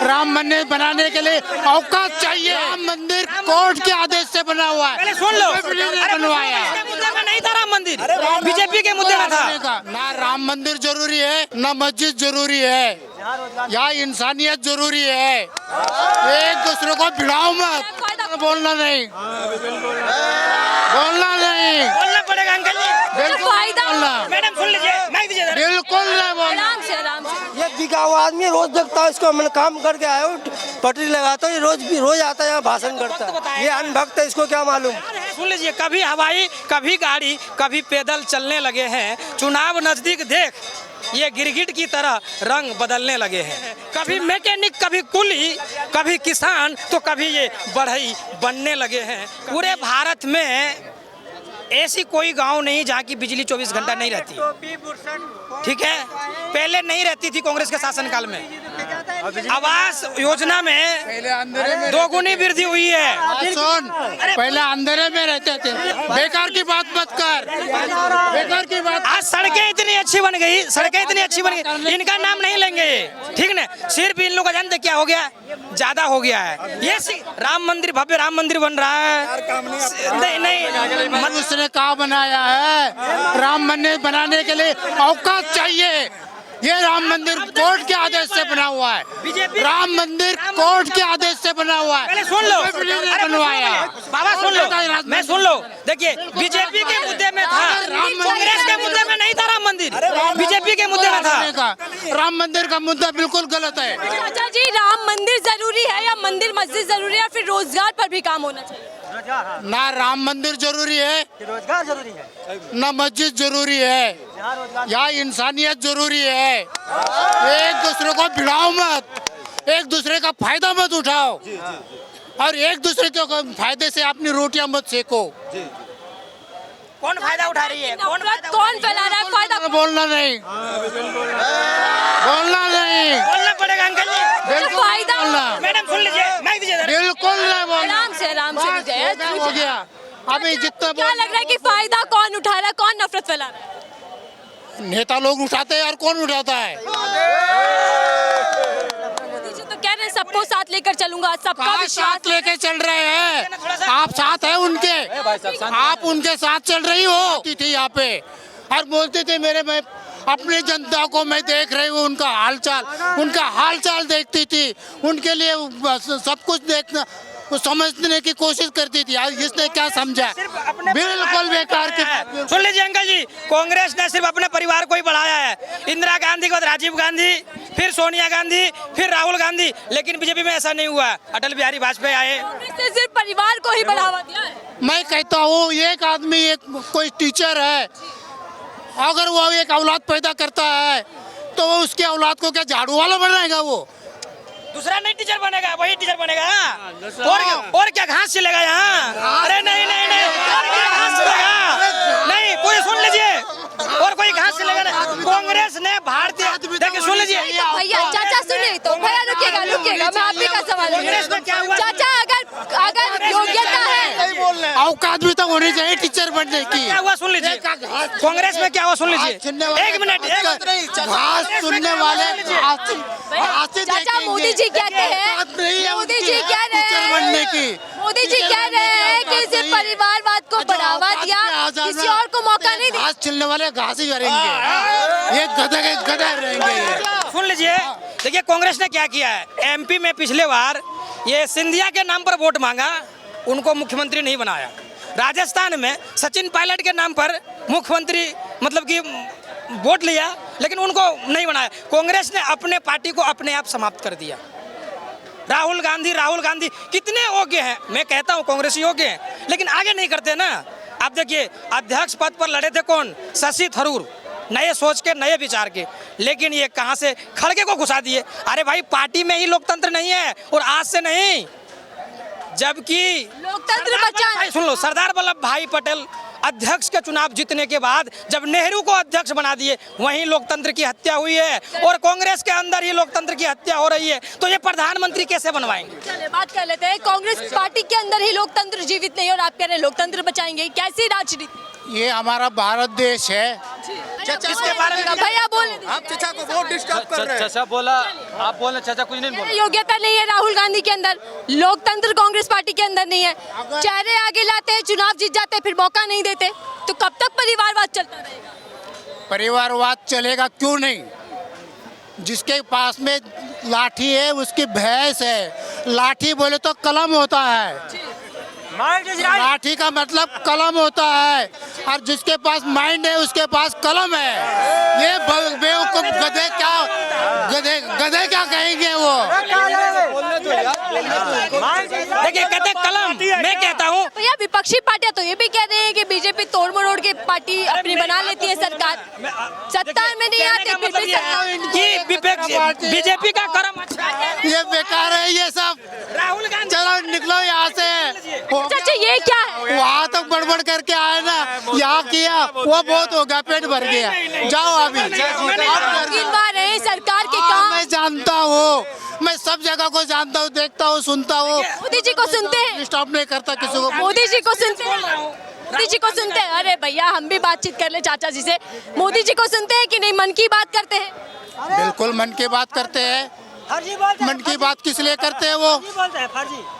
राम मंदिर बनाने के लिए अवकाश चाहिए। राम मंदिर कोर्ट के आदेश से बना हुआ है। पहले सुन लो, बनवाया मुद्दे में नहीं था राम मंदिर, बीजेपी के मुद्दे में था। ना राम मंदिर जरूरी है ना मस्जिद जरूरी है, यहाँ इंसानियत जरूरी है। एक दूसरे को भिड़ाओ मत, बोलना नहीं, बोलना नहीं, बोलना पड़ेगा अंकल जी। बिल्कुल बोलना। मैडम सुन लीजिए, माइक दीजिए जरा। बिल्कुल नहीं बोलना। आराम से आराम से। ये बिका हुआ आदमी रोज देखता हूँ इसको, मैंने काम करके आया हूँ, पटरी लगाता हूँ, रोज आता है यहाँ भाषण करता है। ये अनभक्त है, इसको क्या मालूम। सुन लीजिए, कभी हवाई, कभी गाड़ी, कभी पैदल चलने लगे हैं। चुनाव नजदीक देख ये गिरगिट की तरह रंग बदलने लगे हैं। कभी मैकेनिक, कभी कुली, कभी किसान, तो कभी ये बढ़ई बनने लगे हैं। पूरे भारत में ऐसी कोई गांव नहीं जहां की बिजली 24 घंटा नहीं रहती, ठीक है। पहले नहीं रहती थी कांग्रेस के शासनकाल में। आवास योजना में दोगुनी वृद्धि हुई है। सुन, पहले अंधेरे में रहते थे। बेकार की बात मत कर, बेकार की बात। आज सड़कें इतनी अच्छी बन गई, सड़कें इतनी अच्छी बन गई, इनका नाम नहीं लेंगे ये, ठीक ना। सिर्फ इन लोगों का जानते क्या हो गया, ज्यादा हो गया है। ये राम मंदिर, भव्य राम मंदिर बन रहा है। नहीं, उसने कहा बनाया है। राम मंदिर बनाने के लिए अवकाश चाहिए। ये राम मंदिर कोर्ट के आदेश से बना हुआ है। राम मंदिर कोर्ट के आदेश से बना हुआ है। पहले सुन लो, बनवाया बाबा सुन लो, मैं सुन लो। देखिए, बीजेपी के मुद्दे में था, कांग्रेस के मुद्दे में नहीं था राम मंदिर, बीजेपी के मुद्दे में था। राम मंदिर का मुद्दा बिल्कुल गलत है। चाचा जी, राम मंदिर जरूरी है या मंदिर मस्जिद जरूरी है, या फिर रोजगार पर भी काम होना चाहिए? ना राम मंदिर जरूरी है, रोजगार जरूरी है, ना मस्जिद जरूरी है, यहाँ इंसानियत जरूरी है। एक दूसरे को भिड़ाओ मत, एक दूसरे का फायदा मत उठाओ, और एक दूसरे के फायदे से अपनी रोटियां मत सेको। कौन फायदा उठा रही है, कौन फैला रहा है फायदा? बोलना नहीं, बोलना नहीं, बोलना पड़ेगा अंकल जी। बिल्कुल फायदा बोलना। मैडम सुन लीजिए, माइक दीजिए जरा। बिल्कुल नहीं बोलना। आराम से लीजिए। हो गया अभी जितना क्या लग रहा है कि फायदा कौन उठा रहा है, कौन नफरत फैला रहा है? नेता लोग उठाते हैं, और कौन उठाता है? मोदी जी तो कह रहे हैं सबको साथ लेकर चलूंगा, सबका कहाँ विश्वास साथ लेके चल रहे हैं? आप साथ है उनके, आप उनके साथ चल रही हो। थी यहाँ पे और बोलते थे मेरे में अपनी जनता को मैं देख रही हूँ, उनका हालचाल देखती थी, उनके लिए सब कुछ देखना, समझने की कोशिश करती थी। आज इसने क्या समझा? बिल्कुल बेकार की। सुन लीजिए अंकल जी, कांग्रेस ने सिर्फ अपने परिवार को ही बढ़ाया है। इंदिरा गांधी के बाद राजीव गांधी, फिर सोनिया गांधी, फिर राहुल गांधी, लेकिन बीजेपी में ऐसा नहीं हुआ। अटल बिहारी वाजपेयी आए, ने सिर्फ परिवार को ही बढ़ावा दिया है। मैं कहता हूँ एक आदमी, एक कोई टीचर है, अगर वो एक औलाद पैदा करता है तो वो उसके औलाद को क्या झाड़ू वाला बनाएगा? वो दूसरा नहीं टीचर बनेगा, वही टीचर बनेगा। और क्या घास चलेगा यहाँ? अरे नहीं नहीं नहीं, और क्या घास चलेगा? नहीं, कोई सुन लीजिए, और कोई घास चलेगा नहीं। कांग्रेस ने भारतीय, देखिए सुन लीजिए भैया, चाचा सुनिए तो भैया, रुकिएगा, मैं आप ही का सवाल। कांग्रेस में क्या हुआ? चाचा, अगर योग्यता है, औकात भी तो होनी चाहिए टीचर बनने की। क्या हुआ सुन लीजिए, कांग्रेस में क्या हुआ सुन लीजिए। एक मिनट, घास सुनने वाले चाचा मोदी जी कहते हैं, मोदी जी कह रहे हैं कि सिर्फ परिवारवाद को बढ़ावा दिया, किसी और को मौका नहीं दिया। घास छिलने वाले घास ही करेंगे, ये गधे के गधे रहेंगे। सुन लीजिए, देखिए कांग्रेस ने क्या किया है। एमपी में पिछले बार ये सिंधिया के नाम पर वोट मांगा, उनको मुख्यमंत्री नहीं बनाया। राजस्थान में सचिन पायलट के नाम पर मुख्यमंत्री मतलब कि वोट लिया, लेकिन उनको नहीं बनाया। कांग्रेस ने अपने पार्टी को अपने आप समाप्त कर दिया। राहुल गांधी कितने योग्य हैं, मैं कहता हूं कांग्रेस योग्य है, लेकिन आगे नहीं करते ना। आप देखिए, अध्यक्ष पद पर लड़े थे कौन? शशि थरूर, नए सोच के, नए विचार के, लेकिन ये कहां से खड़गे को घुसा दिए। अरे भाई, पार्टी में ही लोकतंत्र नहीं है, और आज से नहीं, जबकि लोकतंत्र बचा। सुन लो, सरदार वल्लभ भाई पटेल अध्यक्ष के चुनाव जीतने के बाद जब नेहरू को अध्यक्ष बना दिए, वहीं लोकतंत्र की हत्या हुई है, और कांग्रेस के अंदर ही लोकतंत्र की हत्या हो रही है। तो ये प्रधानमंत्री कैसे बनवाएंगे? चलिए बात कर लेते हैं। कांग्रेस पार्टी के अंदर ही लोकतंत्र जीवित नहीं, और आप कह रहे हैं लोकतंत्र बचाएंगे, कैसी राजनीति? ये हमारा भारत देश है। इसके बारे में भैया बोल आप चचा को वोट डिस्टर्ब कर रहे हैं। चाचा बोला, आप बोले चाचा कुछ नहीं बोला। योग्यता नहीं है राहुल गांधी के अंदर, लोकतंत्र कांग्रेस पार्टी के अंदर नहीं है। चेहरे आगे लाते हैं, चुनाव जीत जाते हैं, फिर मौका नहीं देते, तो कब तक परिवारवाद चलता रहेगा? परिवारवाद चलेगा क्यों नहीं? जिसके पास में लाठी है उसकी भैंस है। लाठी बोले तो कलम होता है, लाठी का मतलब कलम होता है, और जिसके पास माइंड है उसके पास कलम है। ये बेवकूफ गधे गधे क्या कहेंगे वो? देखिए कहते कलम, मैं कहता हूँ भैया विपक्षी पार्टियां तो ये भी कह रहे हैं कि बीजेपी तोड़ मरोड़ के पार्टी अपनी बना लेती है सरकार, सत्ता में नहीं आते फिर भी सरकार। बीजेपी का कर्म अच्छा है, ये बेकार है ये सब। राहुल गांधी चलो निकलो यहाँ से। अच्छा ये क्या है? वहाँ तक बड़बड़ करके आए ना, यहाँ किया वो बहुत हो गया, पेट भर गया। जाओ अभी। तीन बार है सरकार के हाँ, काम। मैं जानता हूँ, मैं सब जगह को जानता हूँ, देखता हूँ, सुनता हूँ। मोदी जी को सुनते हैं, स्टॉप नहीं करता किसी को। मोदी जी को सुनते हैं, मोदी जी को सुनते हैं। अरे भैया हम भी बातचीत कर ले चाचा जी से। मोदी जी को सुनते हैं कि नहीं, मन की बात करते हैं? बिल्कुल मन की बात करते हैं। मन की बात किस लिए करते हैं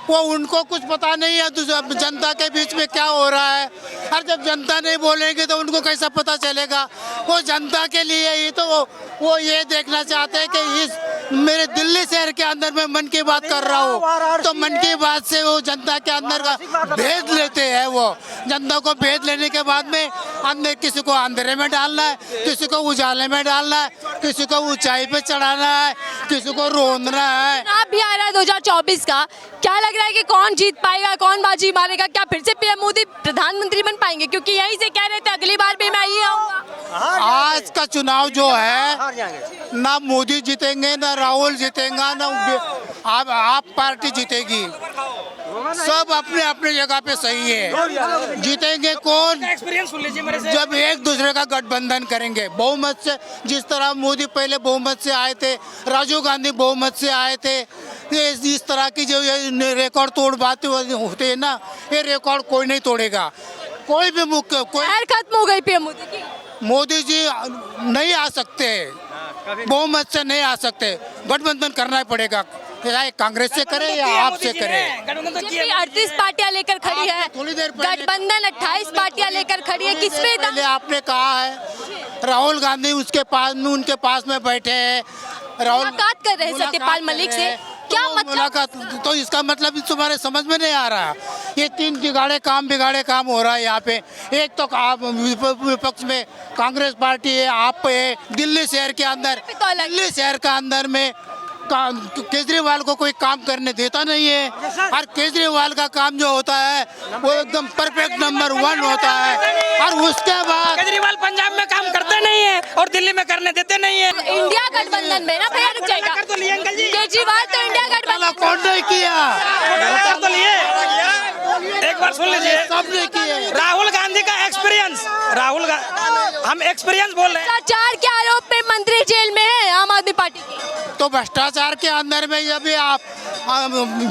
वो उनको कुछ पता नहीं है जनता के बीच में क्या हो रहा है। और जब जनता नहीं बोलेंगे तो उनको कैसा पता चलेगा? वो जनता के लिए ही तो वो ये देखना चाहते हैं कि इस मेरे दिल्ली शहर के अंदर में मन की बात कर रहा हूँ, तो मन की बात से वो जनता के अंदर का भेद लेते हैं। वो जनता को भेद लेने के बाद में अंदर किसी को अंधेरे में डालना है, किसी को उजाले में डालना है, किसी को ऊंचाई पे चढ़ाना है, किसी को रोंदना है। चुनाव भी आ रहा है 2024 का, क्या लग रहा है कि कौन जीत पाएगा, कौन बाजी मारेगा? क्या फिर से पीएम मोदी प्रधानमंत्री बन पाएंगे? क्योंकि यहीं से कह रहे थे अगली बार भी मैं ही आऊंगा। आज का चुनाव जो है, ना मोदी जीतेंगे, ना राहुल जीतेगा, ना आप पार्टी जीतेगी। सब अपने अपने जगह पे सही है। जीतेंगे कौन? एक्सपीरियंस सुन लीजिए मेरे से। जब एक दूसरे का गठबंधन करेंगे बहुमत से। जिस तरह मोदी पहले बहुमत से आए थे, राजीव गांधी बहुमत से आए थे, इस तरह की जो ये रिकॉर्ड तोड़ बातें होते हैं ना, ये रिकॉर्ड कोई नहीं तोड़ेगा। कोई भी मुख्य कोई खत्म हो गई पीएम मोदी की। मोदी जी नहीं आ सकते, बहुमत से नहीं आ सकते, गठबंधन करना ही पड़ेगा। चाहे कांग्रेस से करे या आप से करे। 38 पार्टियां लेकर खड़ी है, थोड़ी देर पहले गठबंधन 28 पार्टियां लेकर खड़ी है, किसमें दम? पहले आपने कहा है राहुल गांधी उसके पास में उनके पास में बैठे हैं, राहुल मुलाकात कर रहे हैं सत्यपाल मलिक से, क्या मतलब? मुलाकात, तो इसका मतलब तुम्हारे समझ में नहीं आ रहा। ये तीन बिगाड़े काम हो रहा है यहाँ पे। एक तो आप विपक्ष में कांग्रेस पार्टी है, आप है, दिल्ली शहर के अंदर, दिल्ली शहर का अंदर में केजरीवाल को कोई काम करने देता नहीं है। और केजरीवाल का काम जो होता है वो एकदम परफेक्ट नंबर 1 होता है। और उसके बाद केजरीवाल पंजाब में काम करते नहीं है और दिल्ली में करने देते नहीं है। इंडिया गठबंधन में ना भैया, रुक जाएगा केजरीवाल तो इंडिया गठबंधन कौन नहीं किया? तो लिए एक बार सुन लीजिए, सबने किए। राहुल गांधी का एक्सपीरियंस, हम एक्सपीरियंस बोल रहे हैं। भ्रष्टाचार के आरोप में मंत्री जेल में है आम आदमी पार्टी की। तो भ्रष्टाचार के अंदर में जब आप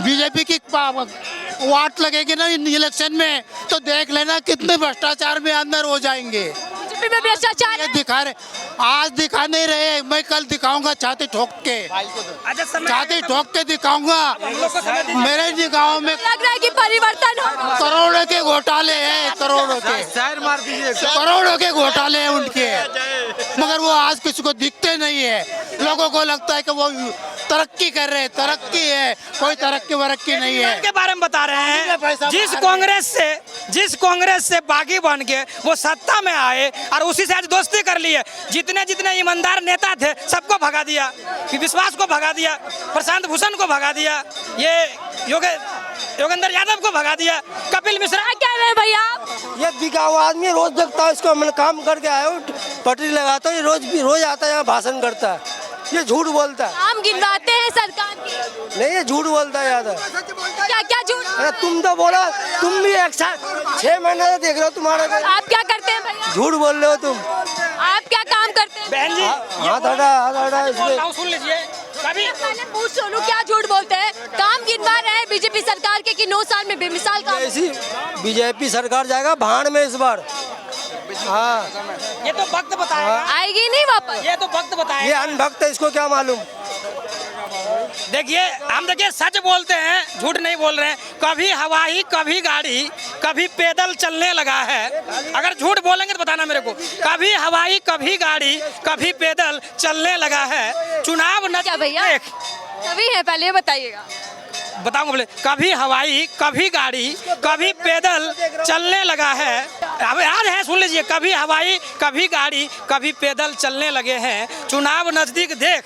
बीजेपी की वाट लगेगी ना इलेक्शन में, तो देख लेना कितने भ्रष्टाचार में अंदर हो जाएंगे। बीजेपी में भ्रष्टाचार ये दिखा रहे, आज दिखा नहीं रहे, मैं कल दिखाऊंगा छाती ठोक के, छाती ठोक के दिखाऊंगा। मेरे निगाहों में लग रहा है कि परिवर्तन होगा। करोड़ों के घोटाले हैं, करोड़ों के घोटाले हैं उनके, मगर वो आज किसी को दिखते नहीं है। लोगों को लगता है कि वो तरक्की कर रहे हैं, तरक्की है, कोई तरक्की वरक्की नहीं है। के बारे में बता रहे हैं, जिस कांग्रेस से बागी बन के वो सत्ता में आए और उसी से आज दोस्ती कर ली है। जितने ईमानदार नेता थे सबको भगा दिया, विश्वास को भगा दिया, प्रशांत भूषण को भगा दिया, ये योगेंद्र यादव को भगा दिया, कपिल मिश्रा। क्या कह रहे हैं भैया? ये बिकाऊ आदमी रोज देखता है इसको, मैंने काम करके आया हूँ, पटरी लगाता हूँ, रोज आता है यहाँ भाषण करता है, ये झूठ बोलता है। नाम गिनवाते हैं सरकार की। नहीं, ये झूठ बोलता है यादव। क्या क्या झूठ? अरे तुम तो बोला, तुम भी एक साथ 6 महीने से देख रहे हो तुम्हारे। आप क्या करते हैं भैया? झूठ बोल रहे हो तुम। आप क्या काम करते हैं? बहन जी हाथ हटा इसमें। सुन लीजिए, पहले पूछ सोनू क्या झूठ बोलते हैं? काम गिनवा रहे हैं बीजेपी सरकार के कि 9 साल में बेमिसाल काम। ऐसी बीजेपी सरकार जाएगा भाड़ में इस बार। हाँ ये तो वक्त बताएगा, आएगी नहीं वापस। ये तो वक्त ये बताएगा। अनभक्त है, इसको क्या मालूम। देखिए हम देखिए सच बोलते हैं, झूठ नहीं बोल रहे हैं। कभी हवाई कभी गाड़ी कभी पैदल चलने लगा है। अगर झूठ बोलेंगे तो बताना मेरे को। कभी हवाई कभी गाड़ी कभी पैदल चलने लगा है। चुनाव न क्या भैया कभी है, पहले ये बताइएगा। बताऊंगा बोले, कभी हवाई कभी गाड़ी कभी पैदल चलने लगा है। अब याद है, सुन लीजिए, कभी हवाई कभी गाड़ी कभी पैदल चलने लगे हैं। चुनाव नजदीक देख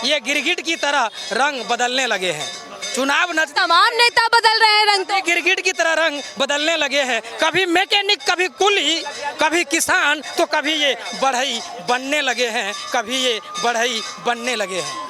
ये गिरगिट की तरह रंग बदलने लगे हैं। चुनाव नजदीक तमाम नेता बदल रहे हैं रंग तो। गिरगिट की तरह रंग बदलने लगे हैं। कभी मैकेनिक कभी कुली कभी किसान तो कभी ये बढ़ई बनने लगे हैं। कभी ये बढ़ई बनने लगे हैं।